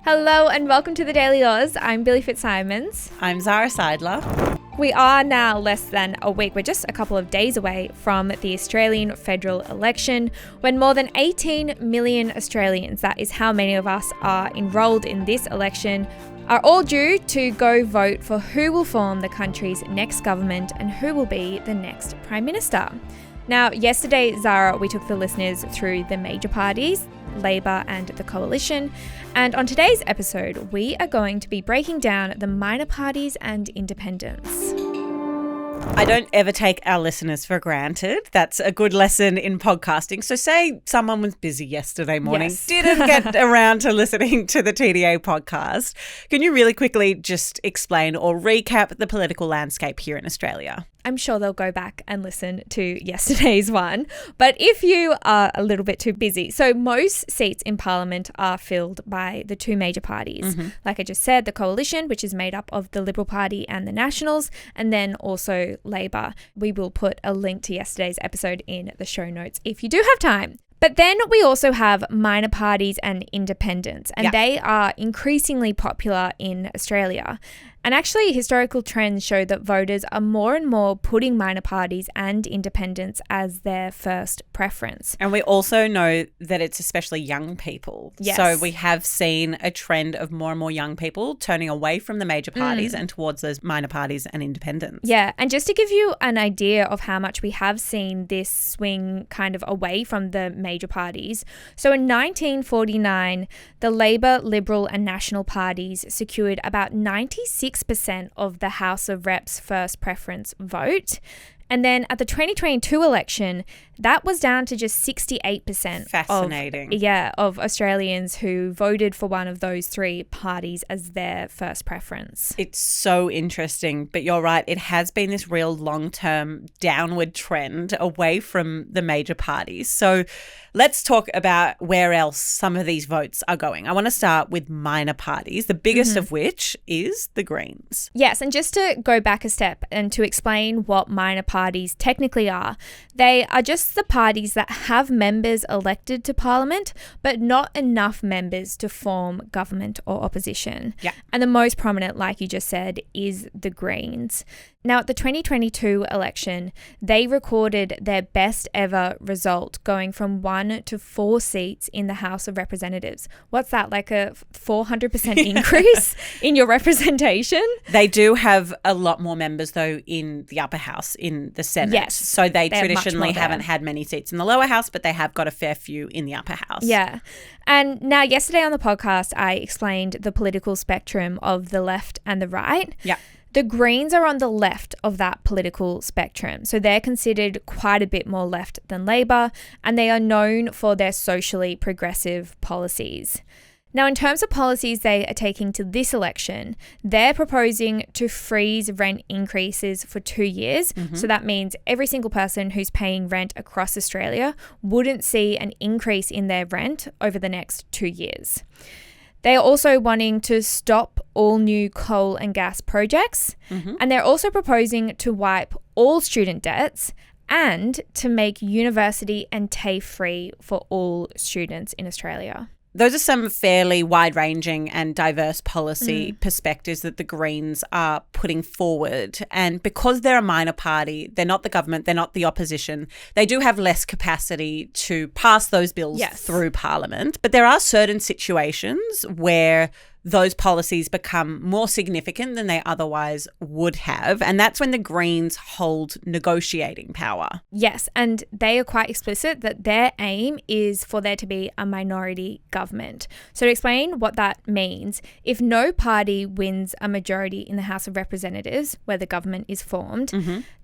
Hello and welcome to the Daily Aus. I'm Billi FitzSimons. I'm Zara Seidler. We are now less than a week. We're just a couple of days away from the Australian federal election, when more than 18 million Australians, that is how many of us are enrolled in this election, are all due to go vote for who will form the country's next government and who will be the next Prime Minister. Now, yesterday, Zara, we took the listeners through the major parties, Labor and the Coalition, and on today's episode, we are going to be breaking down the minor parties and independents. I don't ever take our listeners for granted. That's a good lesson in podcasting. So say someone was busy yesterday morning, didn't get around to listening to the TDA podcast. Can you really quickly just explain or recap the political landscape here in Australia? I'm sure they'll go back and listen to yesterday's one. But if you are a little bit too busy, so most seats in Parliament are filled by the two major parties. Like I just said, the Coalition, which is made up of the Liberal Party and the Nationals, and then also Labor. We will put a link to yesterday's episode in the show notes if you do have time. But then we also have minor parties and independents, and they are increasingly popular in Australia. And actually, historical trends show that voters are more and more putting minor parties and independents as their first preference. And we also know that it's especially young people. Yes. So we have seen a trend of more and more young people turning away from the major parties and towards those minor parties and independents. Yeah, and just to give you an idea of how much we have seen this swing kind of away from the major parties. So in 1949, the Labor, Liberal and National parties secured about 96% of the House of Reps' first preference vote. And then at the 2022 election, that was down to just 68%. Fascinating. Of Australians who voted for one of those three parties as their first preference. It's so interesting, but you're right. It has been this real long-term downward trend away from the major parties. So let's talk about where else some of these votes are going. I want to start with minor parties, the biggest of which is the Greens. Yes, and just to go back a step and to explain what minor parties technically are, they are just the parties that have members elected to Parliament, but not enough members to form government or opposition. Yeah. And the most prominent, like you just said, is the Greens. Now, at the 2022 election, they recorded their best ever result, going from 1 to 4 seats in the House of Representatives. What's that, like a 400% increase in your representation? They do have a lot more members, though, in the upper house, in the Senate. Yes. So they traditionally haven't had many seats in the lower house, but they have got a fair few in the upper house. Yeah. And now, yesterday on the podcast, I explained the political spectrum of the left and the right. Yeah. The Greens are on the left of that political spectrum, so they're considered quite a bit more left than Labor, and they are known for their socially progressive policies. Now, in terms of policies they are taking to this election, they're proposing to freeze rent increases for 2 years. So that means every single person who's paying rent across Australia wouldn't see an increase in their rent over the next 2 years. They are also wanting to stop all new coal and gas projects, and they're also proposing to wipe all student debts and to make university and TAFE free for all students in Australia. Those are some fairly wide-ranging and diverse policy perspectives that the Greens are putting forward. And because they're a minor party, they're not the government, they're not the opposition, they do have less capacity to pass those bills through Parliament. But there are certain situations where those policies become more significant than they otherwise would have. And that's when the Greens hold negotiating power. Yes, and they are quite explicit that their aim is for there to be a minority government. So to explain what that means, if no party wins a majority in the House of Representatives, where the government is formed,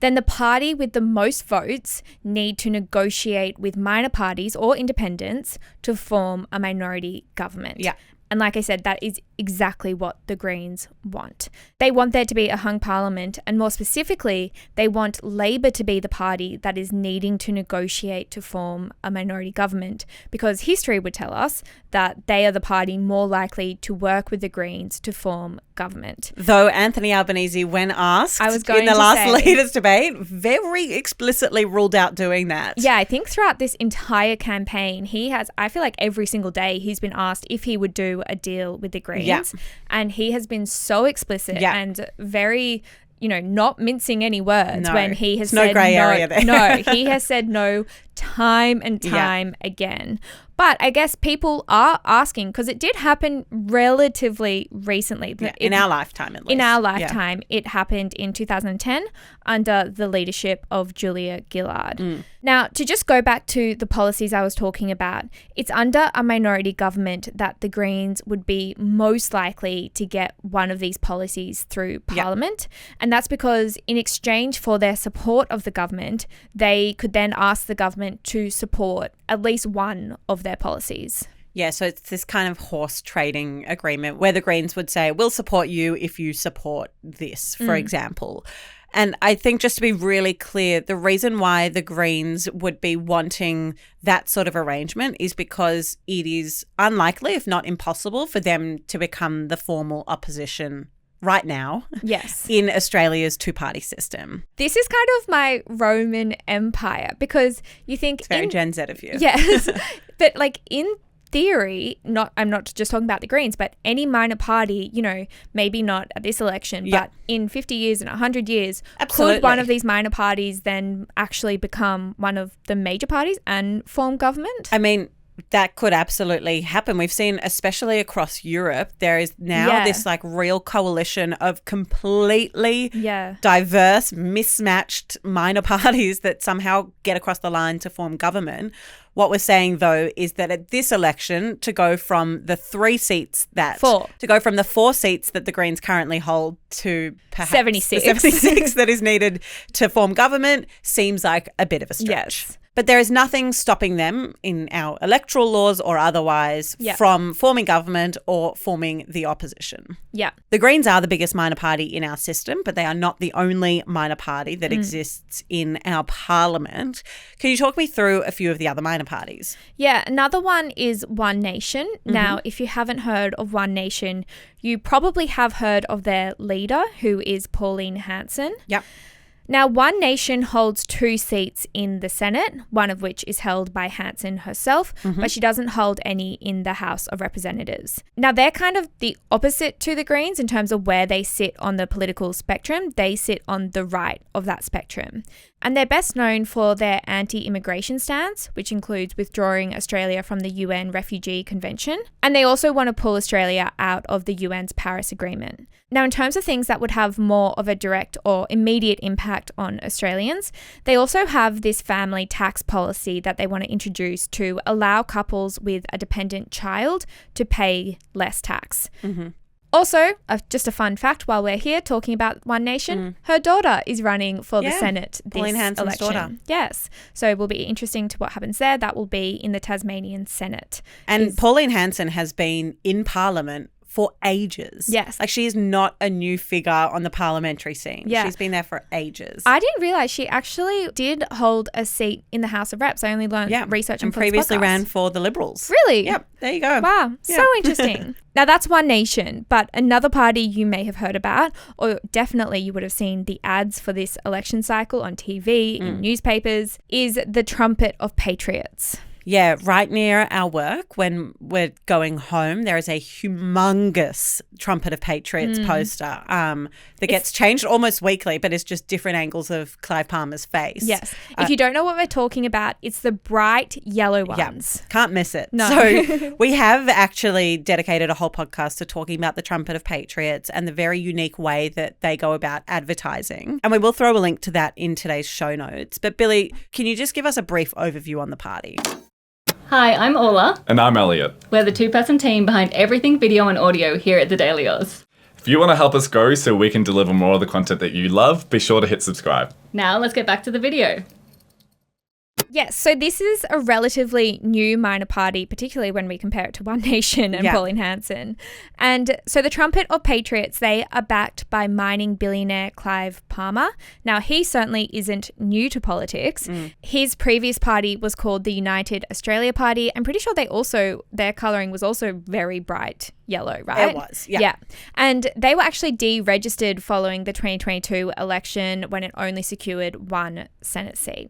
then the party with the most votes need to negotiate with minor parties or independents to form a minority government. Yeah. And like I said, that is exactly what the Greens want. They want there to be a hung parliament, and more specifically, they want Labor to be the party that is needing to negotiate to form a minority government, because history would tell us that they are the party more likely to work with the Greens to form government. Though Anthony Albanese, when asked in the last leaders debate, very explicitly ruled out doing that. Yeah, I think throughout this entire campaign, he has, I feel like every single day he's been asked if he would do do a deal with the Greens. Yeah. And he has been so explicit Yeah. and very, not mincing any words when he has no said grey area there. No, he has said no time and time again. But I guess people are asking, because it did happen relatively recently. In our lifetime, at least. In our lifetime, it happened in 2010 under the leadership of Julia Gillard. Now, to just go back to the policies I was talking about, it's under a minority government that the Greens would be most likely to get one of these policies through Parliament. And that's because in exchange for their support of the government, they could then ask the government to support at least one of their policies. Yeah, so it's this kind of horse trading agreement where the Greens would say, we'll support you if you support this, for example. And I think, just to be really clear, the reason why the Greens would be wanting that sort of arrangement is because it is unlikely, if not impossible, for them to become the formal opposition right now. Yes. In Australia's two-party system. This is kind of my Roman Empire, because you think... It's very Gen Z of you. Yes. But in theory, I'm not just talking about the Greens, but any minor party, maybe not at this election, but in 50 years and 100 years, could one of these minor parties then actually become one of the major parties and form government? I mean, that could absolutely happen. We've seen, especially across Europe, there is now this real coalition of completely diverse, mismatched minor parties that somehow get across the line to form government. What we're saying, though, is that at this election, to go from the 4 seats that the Greens currently hold to perhaps 76. the 76 that is needed to form government seems like a bit of a stretch. Yes. But there is nothing stopping them in our electoral laws or otherwise from forming government or forming the opposition. Yeah. The Greens are the biggest minor party in our system, but they are not the only minor party that exists in our parliament. Can you talk me through a few of the other minor parties? Yeah, another one is One Nation. Now, if you haven't heard of One Nation, you probably have heard of their leader, who is Pauline Hanson. Yep. Now, One Nation holds 2 seats in the Senate, one of which is held by Hanson herself, but she doesn't hold any in the House of Representatives. Now, they're kind of the opposite to the Greens in terms of where they sit on the political spectrum. They sit on the right of that spectrum. And they're best known for their anti-immigration stance, which includes withdrawing Australia from the UN Refugee Convention. And they also want to pull Australia out of the UN's Paris Agreement. Now, in terms of things that would have more of a direct or immediate impact on Australians, they also have this family tax policy that they want to introduce to allow couples with a dependent child to pay less tax. Also, just a fun fact while we're here talking about One Nation, her daughter is running for the Senate this Pauline Hanson's election. daughter. Yes. So it will be interesting to what happens there. That will be in the Tasmanian Senate. And Pauline Hanson has been in Parliament for ages. Yes. She is not a new figure on the parliamentary scene. Yeah. She's been there for ages. I didn't realise she actually did hold a seat in the House of Reps. I only learned researching and for this previously podcast. ran for the Liberals. Really? Yep. There you go. Wow. Yeah. So interesting. Now, that's One Nation, but another party you may have heard about, or definitely you would have seen the ads for this election cycle on TV, in newspapers, is the Trumpet of Patriots. Yeah, right near our work, when we're going home, there is a humongous Trumpet of Patriots poster that gets changed almost weekly, but it's just different angles of Clive Palmer's face. Yes. If you don't know what we're talking about, it's the bright yellow ones. Can't miss it. No. So we have actually dedicated a whole podcast to talking about the Trumpet of Patriots and the very unique way that they go about advertising. And we will throw a link to that in today's show notes. But Billi, can you just give us a brief overview on the party? Hi, I'm Orla. And I'm Elliot. We're the 2-person team behind everything video and audio here at the Daily Aus. If you want to help us grow so we can deliver more of the content that you love, be sure to hit subscribe. Now let's get back to the video. Yes, so this is a relatively new minor party, particularly when we compare it to One Nation and Pauline Hanson. And so the Trumpet of Patriots, they are backed by mining billionaire Clive Palmer. Now, he certainly isn't new to politics. His previous party was called the United Australia Party. I'm pretty sure their colouring was also very bright yellow, right? It was, yeah. And they were actually deregistered following the 2022 election when it only secured 1 Senate seat.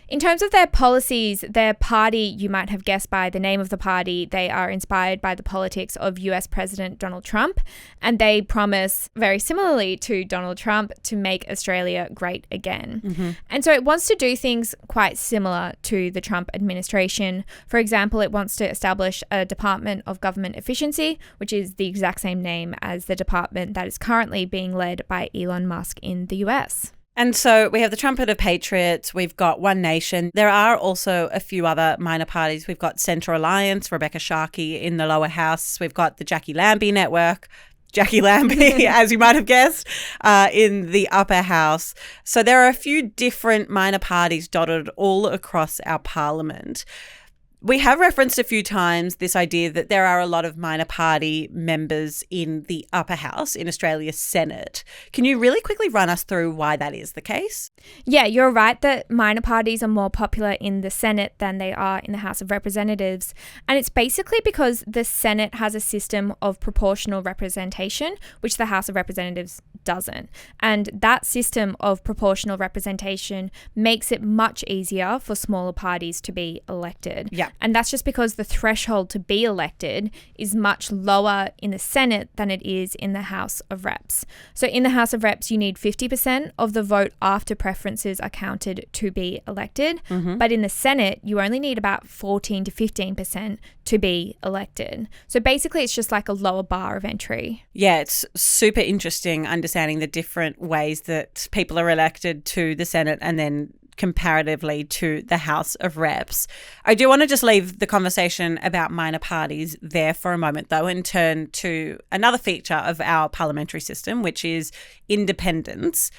In terms of their policies, their party, you might have guessed by the name of the party, they are inspired by the politics of US President Donald Trump, and they promise, very similarly to Donald Trump, to make Australia great again. And so it wants to do things quite similar to the Trump administration. For example, it wants to establish a Department of Government Efficiency, which is the exact same name as the department that is currently being led by Elon Musk in the US. And so we have the Trumpet of Patriots, we've got One Nation. There are also a few other minor parties. We've got Centre Alliance, Rebecca Sharkey in the lower house. We've got the Jackie Lambie Network, Jackie Lambie, as you might have guessed, in the upper house. So there are a few different minor parties dotted all across our parliament. We have referenced a few times this idea that there are a lot of minor party members in the upper house in Australia's Senate. Can you really quickly run us through why that is the case? Yeah, you're right that minor parties are more popular in the Senate than they are in the House of Representatives. And it's basically because the Senate has a system of proportional representation, which the House of Representatives doesn't. And that system of proportional representation makes it much easier for smaller parties to be elected. Yeah. And that's just because the threshold to be elected is much lower in the Senate than it is in the House of Reps. So in the House of Reps, you need 50% of the vote after preferences are counted to be elected. But in the Senate, you only need about 14 to 15% to be elected. So basically, it's just like a lower bar of entry. Yeah, it's super interesting understanding the different ways that people are elected to the Senate and then comparatively to the House of Reps. I do want to just leave the conversation about minor parties there for a moment, though, and turn to another feature of our parliamentary system, which is independence.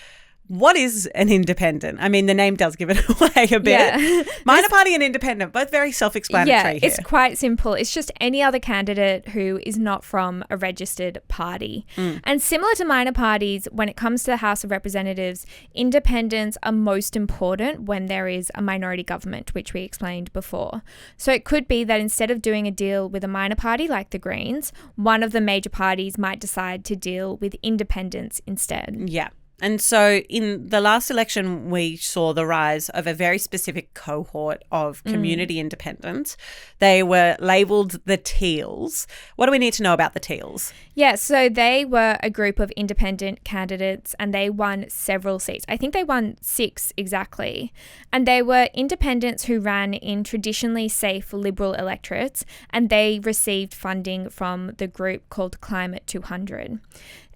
What is an independent? I mean, the name does give it away a bit. Yeah. Minor party and independent, both very self-explanatory Yeah, here. it's quite simple. It's just any other candidate who is not from a registered party. And similar to minor parties, when it comes to the House of Representatives, independents are most important when there is a minority government, which we explained before. So it could be that instead of doing a deal with a minor party like the Greens, one of the major parties might decide to deal with independents instead. Yeah. And so in the last election, we saw the rise of a very specific cohort of community independents. They were labelled the Teals. What do we need to know about the Teals? Yeah, so they were a group of independent candidates and they won several seats. I think they won 6 exactly. And they were independents who ran in traditionally safe Liberal electorates, and they received funding from the group called Climate 200.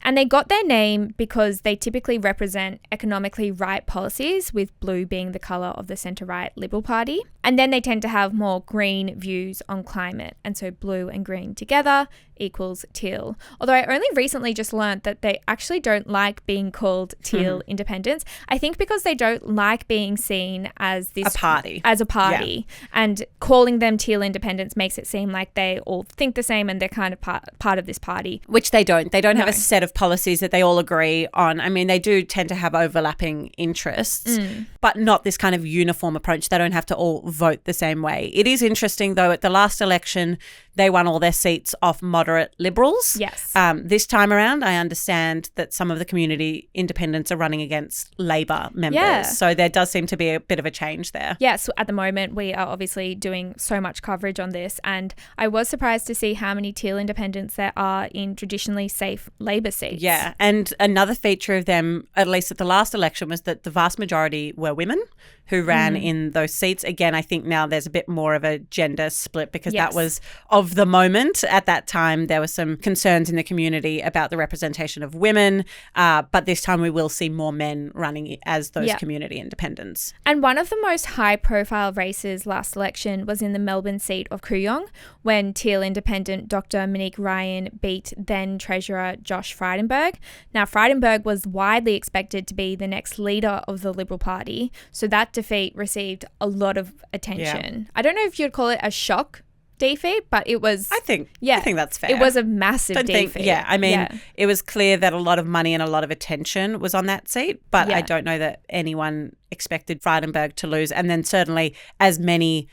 And they got their name because they typically represent economically right policies, with blue being the colour of the centre-right Liberal Party. And then they tend to have more green views on climate. And so blue and green together equals teal. Although I only recently just learned that they actually don't like being called teal independents. I think because they don't like being seen as this A party. Yeah. And calling them teal independents makes it seem like they all think the same and they're kind of part of this party. Which they don't. They don't have No. a set of policies that they all agree on. I mean, they do tend to have overlapping interests, but not this kind of uniform approach. They don't have to all vote the same way. It is interesting, though, at the last election, they won all their seats off moderate Liberals. Yes. This time around, I understand that some of the community independents are running against Labor members. Yeah. So there does seem to be a bit of a change there. Yes, at the moment, we are obviously doing so much coverage on this, and I was surprised to see how many teal independents there are in traditionally safe Labor seats. Yeah, and another feature of them, at least at the last election, was that the vast majority were women who ran in those seats. Again, I think now there's a bit more of a gender split because that was of the moment. At that time, there were some concerns in the community about the representation of women, but this time we will see more men running as those community independents. And one of the most high-profile races last election was in the Melbourne seat of Kooyong, when Teal independent Dr. Monique Ryan beat then-Treasurer Josh Frydenberg. Now, Frydenberg was widely expected to be the next leader of the Liberal Party, so that defeat received a lot of attention. I don't know if you'd call it a shock defeat, but it was... I think that's fair. It was a massive defeat. It was clear that a lot of money and a lot of attention was on that seat, but I don't know that anyone expected Frydenberg to lose, and then certainly as many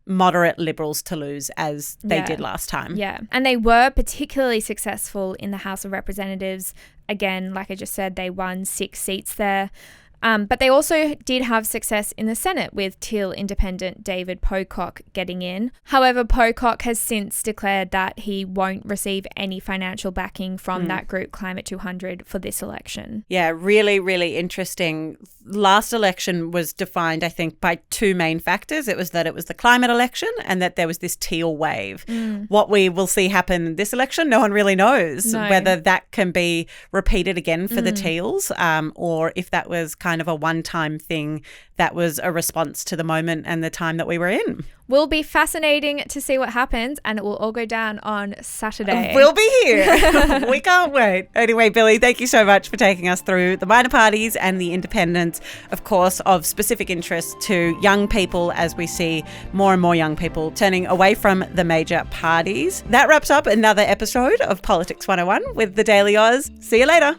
moderate Liberals to lose as they did last time. Yeah, and they were particularly successful in the House of Representatives. Again, like I just said, they won 6 seats there. But they also did have success in the Senate with Teal independent David Pocock getting in. However, Pocock has since declared that he won't receive any financial backing from that group Climate 200 for this election. Yeah, really, really interesting. Last election was defined, I think, by two main factors. It was that it was the climate election and that there was this teal wave. What we will see happen this election, no one really knows whether that can be repeated again for the Teals or if that was kind of a one-time thing that was a response to the moment and the time that we were in. Will be fascinating to see what happens, and it will all go down on Saturday. We'll be here. We can't wait. Anyway, Billi, thank you so much for taking us through the minor parties and the independence, of course, of specific interest to young people as we see more and more young people turning away from the major parties. That wraps up another episode of Politics 101 with the Daily Aus. See you later.